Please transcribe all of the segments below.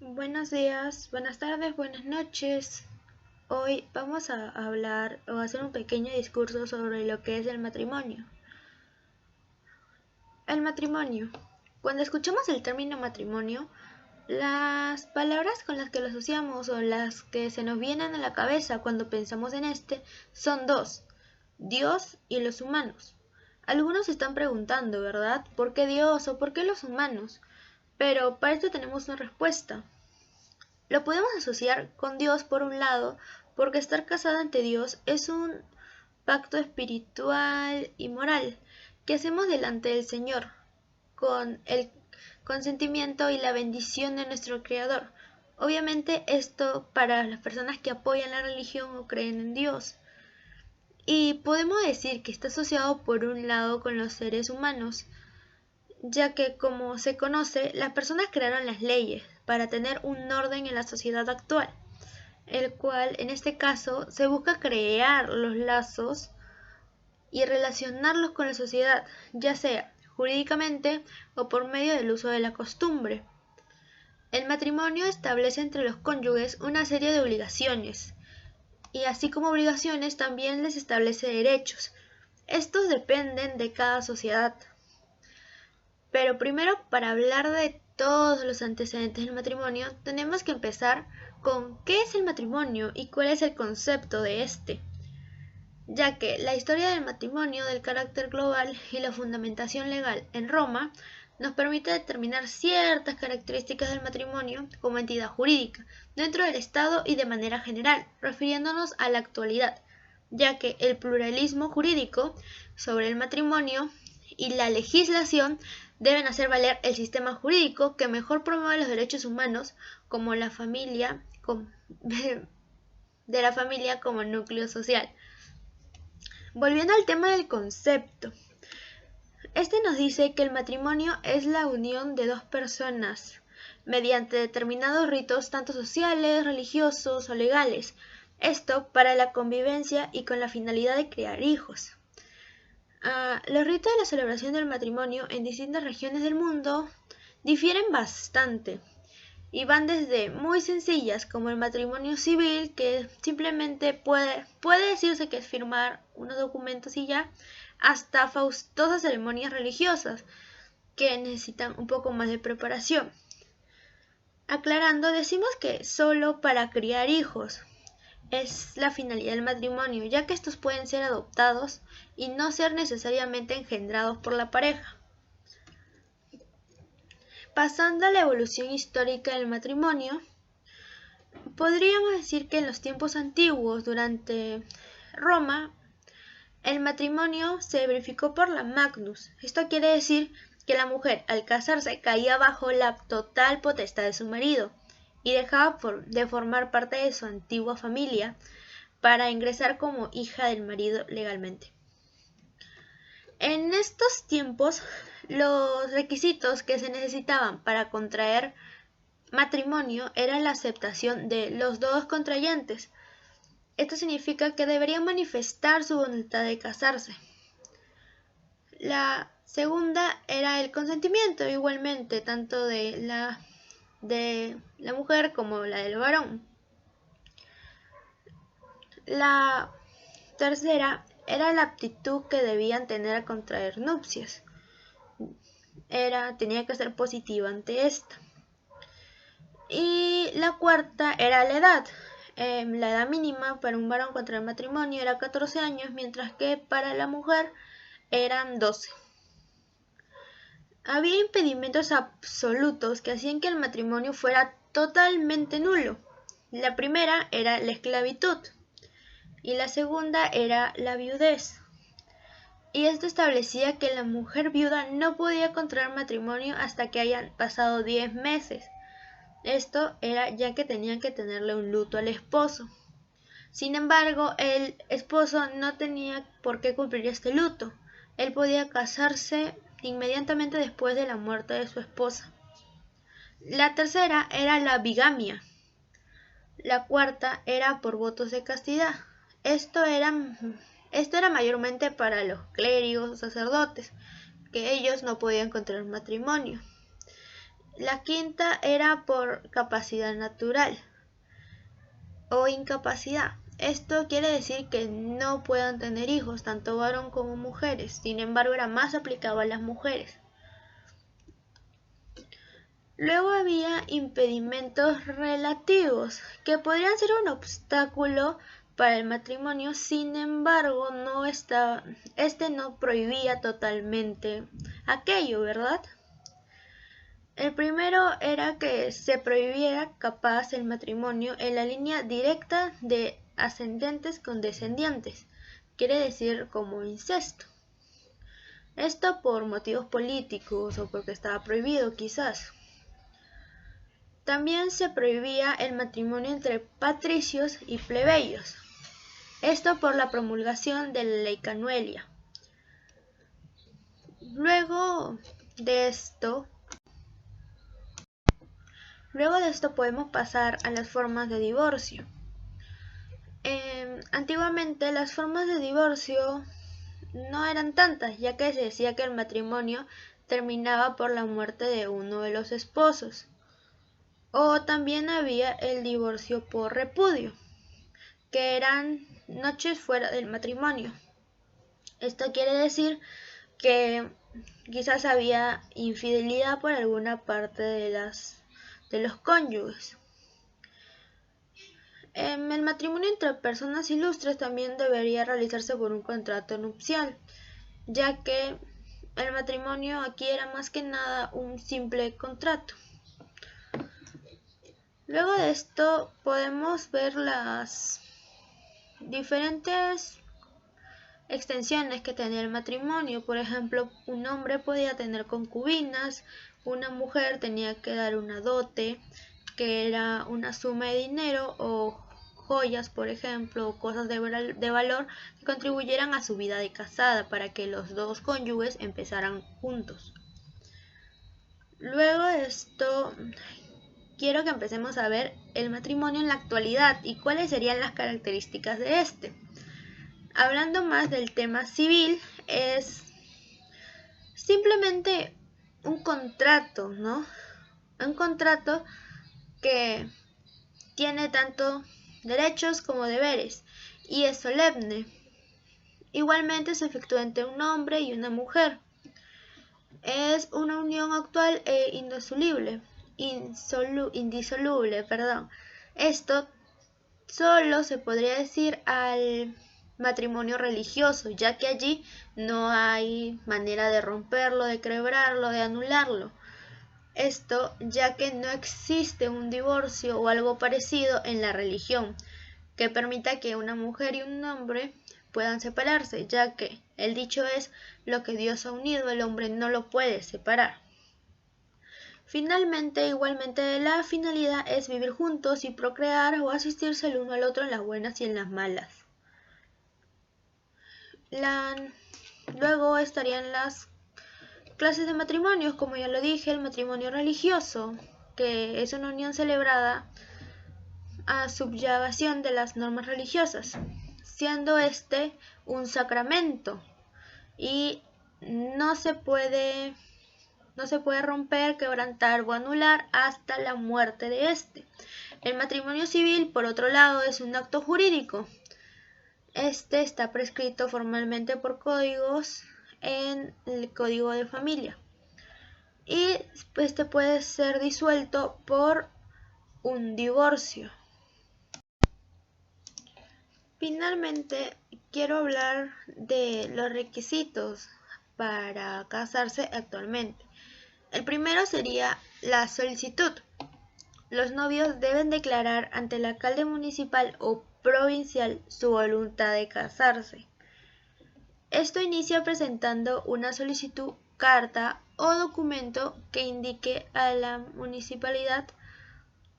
Buenos días, buenas tardes, buenas noches. Hoy vamos a hablar o hacer un pequeño discurso sobre lo que es el matrimonio. El matrimonio. Cuando escuchamos el término matrimonio, las palabras con las que lo asociamos o las que se nos vienen a la cabeza cuando pensamos en este son dos: Dios y los humanos. Algunos se están preguntando, ¿verdad? ¿Por qué Dios o por qué los humanos? Pero para esto tenemos una respuesta. Lo podemos asociar con Dios por un lado, porque estar casado ante Dios es un pacto espiritual y moral que hacemos delante del Señor, con el consentimiento y la bendición de nuestro Creador. Obviamente esto para las personas que apoyan la religión o creen en Dios. Y podemos decir que está asociado por un lado con los seres humanos, ya que, como se conoce, las personas crearon las leyes para tener un orden en la sociedad actual, el cual en este caso se busca crear los lazos y relacionarlos con la sociedad, ya sea jurídicamente o por medio del uso de la costumbre. El matrimonio establece entre los cónyuges una serie de obligaciones, y así como obligaciones también les establece derechos. Estos dependen de cada sociedad. Pero primero, para hablar de todos los antecedentes del matrimonio, tenemos que empezar con qué es el matrimonio y cuál es el concepto de este, ya que la historia del matrimonio, del carácter global y la fundamentación legal en Roma nos permite determinar ciertas características del matrimonio como entidad jurídica dentro del Estado y de manera general, refiriéndonos a la actualidad, ya que el pluralismo jurídico sobre el matrimonio y la legislación deben hacer valer el sistema jurídico que mejor promueve los derechos humanos como la familia, de la familia como núcleo social. Volviendo al tema del concepto, este nos dice que el matrimonio es la unión de dos personas mediante determinados ritos tanto sociales, religiosos o legales, esto para la convivencia y con la finalidad de criar hijos. Los ritos de la celebración del matrimonio en distintas regiones del mundo difieren bastante y van desde muy sencillas como el matrimonio civil, que simplemente puede decirse que es firmar unos documentos y ya, hasta faustosas ceremonias religiosas que necesitan un poco más de preparación. Aclarando, decimos que solo para criar hijos es la finalidad del matrimonio, ya que estos pueden ser adoptados y no ser necesariamente engendrados por la pareja. Pasando a la evolución histórica del matrimonio, podríamos decir que en los tiempos antiguos, durante Roma, el matrimonio se verificó por la Magnus. Esto quiere decir que la mujer, al casarse, caía bajo la total potestad de su marido y dejaba de formar parte de su antigua familia para ingresar como hija del marido legalmente. En estos tiempos, los requisitos que se necesitaban para contraer matrimonio era la aceptación de los dos contrayentes. Esto significa que deberían manifestar su voluntad de casarse. La segunda era el consentimiento, igualmente, tanto de la mujer como la del varón. La tercera era la aptitud que debían tener a contraer nupcias. Tenía que ser positiva ante esta. Y la cuarta era la edad. La edad mínima para un varón contraer matrimonio era 14 años, mientras que para la mujer eran 12. Había impedimentos absolutos que hacían que el matrimonio fuera totalmente nulo. La primera era la esclavitud y la segunda era la viudez. Y esto establecía que la mujer viuda no podía contraer matrimonio hasta que hayan pasado 10 meses. Esto era ya que tenían que tenerle un luto al esposo. Sin embargo, el esposo no tenía por qué cumplir este luto. Él podía casarse inmediatamente después de la muerte de su esposa. La tercera era la bigamia. La cuarta era por votos de castidad. Esto era mayormente para los clérigos o sacerdotes, que ellos no podían contraer matrimonio. La quinta era por capacidad natural o incapacidad. Esto quiere decir que no puedan tener hijos, tanto varón como mujeres. Sin embargo, era más aplicado a las mujeres. Luego había impedimentos relativos, que podrían ser un obstáculo para el matrimonio, sin embargo, este no prohibía totalmente aquello, ¿verdad? El primero era que se prohibiera capaz el matrimonio en la línea directa de ascendentes con descendientes, quiere decir como incesto. Esto por motivos políticos o porque estaba prohibido quizás. También se prohibía el matrimonio entre patricios y plebeyos, esto por la promulgación de la Ley Canuelia. Luego de esto podemos pasar a las formas de divorcio. Antiguamente las formas de divorcio no eran tantas, ya que se decía que el matrimonio terminaba por la muerte de uno de los esposos. O también había el divorcio por repudio, que eran noches fuera del matrimonio. Esto quiere decir que quizás había infidelidad por alguna parte de los cónyuges. El matrimonio entre personas ilustres también debería realizarse por un contrato nupcial, ya que el matrimonio aquí era más que nada un simple contrato. Luego de esto podemos ver las diferentes extensiones que tenía el matrimonio. Por ejemplo, un hombre podía tener concubinas, una mujer tenía que dar una dote, que era una suma de dinero o joyas, por ejemplo, o cosas de valor que contribuyeran a su vida de casada para que los dos cónyuges empezaran juntos. Luego de esto, quiero que empecemos a ver el matrimonio en la actualidad y cuáles serían las características de este. Hablando más del tema civil, es simplemente un contrato, ¿no? Un contrato que tiene tanto derechos como deberes y es solemne. Igualmente se efectúa entre un hombre y una mujer. Es una unión actual e indisoluble. Esto solo se podría decir al matrimonio religioso, ya que allí no hay manera de romperlo, de quebrarlo, de anularlo. Esto ya que no existe un divorcio o algo parecido en la religión que permita que una mujer y un hombre puedan separarse, ya que el dicho es: lo que Dios ha unido, el hombre no lo puede separar. Finalmente, igualmente, la finalidad es vivir juntos y procrear o asistirse el uno al otro en las buenas y en las malas. Luego estarían las clases de matrimonios, como ya lo dije, el matrimonio religioso, que es una unión celebrada a subyugación de las normas religiosas, siendo este un sacramento y no se puede romper, quebrantar o anular hasta la muerte de este. El matrimonio civil, por otro lado, es un acto jurídico. Este está prescrito formalmente por códigos en el Código de Familia y este puede ser disuelto por un divorcio. Finalmente, quiero hablar de los requisitos para casarse actualmente. El primero sería la solicitud. Los novios deben declarar ante el alcalde municipal o provincial su voluntad de casarse. Esto inicia presentando una solicitud, carta o documento que indique a la municipalidad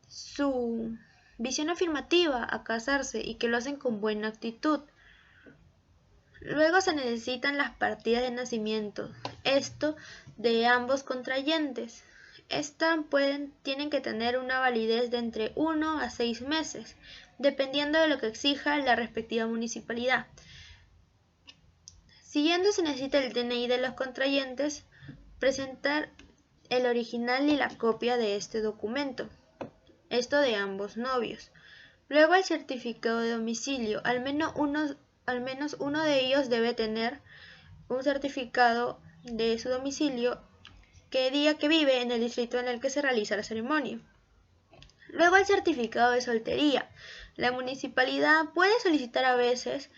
su visión afirmativa a casarse y que lo hacen con buena actitud. Luego se necesitan las partidas de nacimiento, esto de ambos contrayentes. Estas tienen que tener una validez de entre 1 a 6 meses, dependiendo de lo que exija la respectiva municipalidad. Siguiendo, se necesita el DNI de los contrayentes, presentar el original y la copia de este documento, esto de ambos novios. Luego el certificado de domicilio, al menos uno de ellos debe tener un certificado de su domicilio que diga que vive en el distrito en el que se realiza la ceremonia. Luego el certificado de soltería. La municipalidad puede solicitar a veces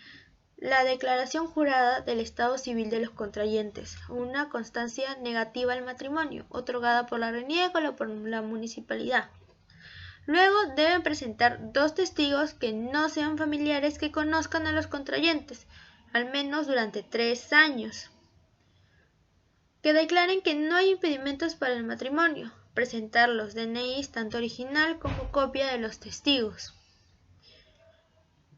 la declaración jurada del estado civil de los contrayentes, una constancia negativa al matrimonio, otorgada por la reniega o por la municipalidad. Luego deben presentar 2 testigos que no sean familiares que conozcan a los contrayentes, al menos durante 3 años, que declaren que no hay impedimentos para el matrimonio, presentar los DNIs tanto original como copia de los testigos.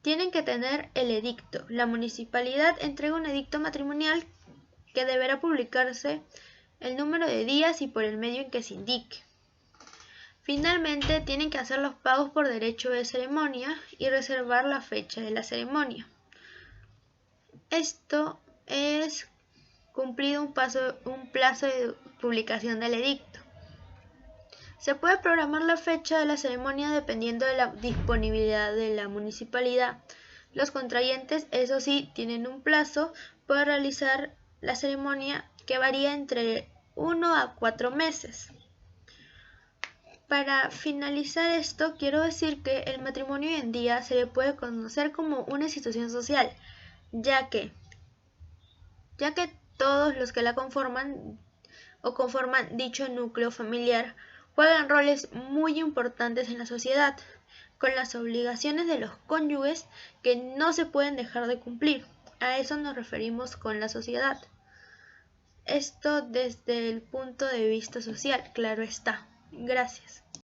Tienen que tener el edicto. La municipalidad entrega un edicto matrimonial que deberá publicarse el número de días y por el medio en que se indique. Finalmente, tienen que hacer los pagos por derecho de ceremonia y reservar la fecha de la ceremonia. Esto es cumplido un plazo de publicación del edicto. Se puede programar la fecha de la ceremonia dependiendo de la disponibilidad de la municipalidad. Los contrayentes, eso sí, tienen un plazo para realizar la ceremonia que varía entre 1 a 4 meses. Para finalizar esto, quiero decir que el matrimonio hoy en día se le puede conocer como una institución social, ya que todos los que la conforman o conforman dicho núcleo familiar juegan roles muy importantes en la sociedad, con las obligaciones de los cónyuges que no se pueden dejar de cumplir. A eso nos referimos con la sociedad. Esto desde el punto de vista social, claro está. Gracias.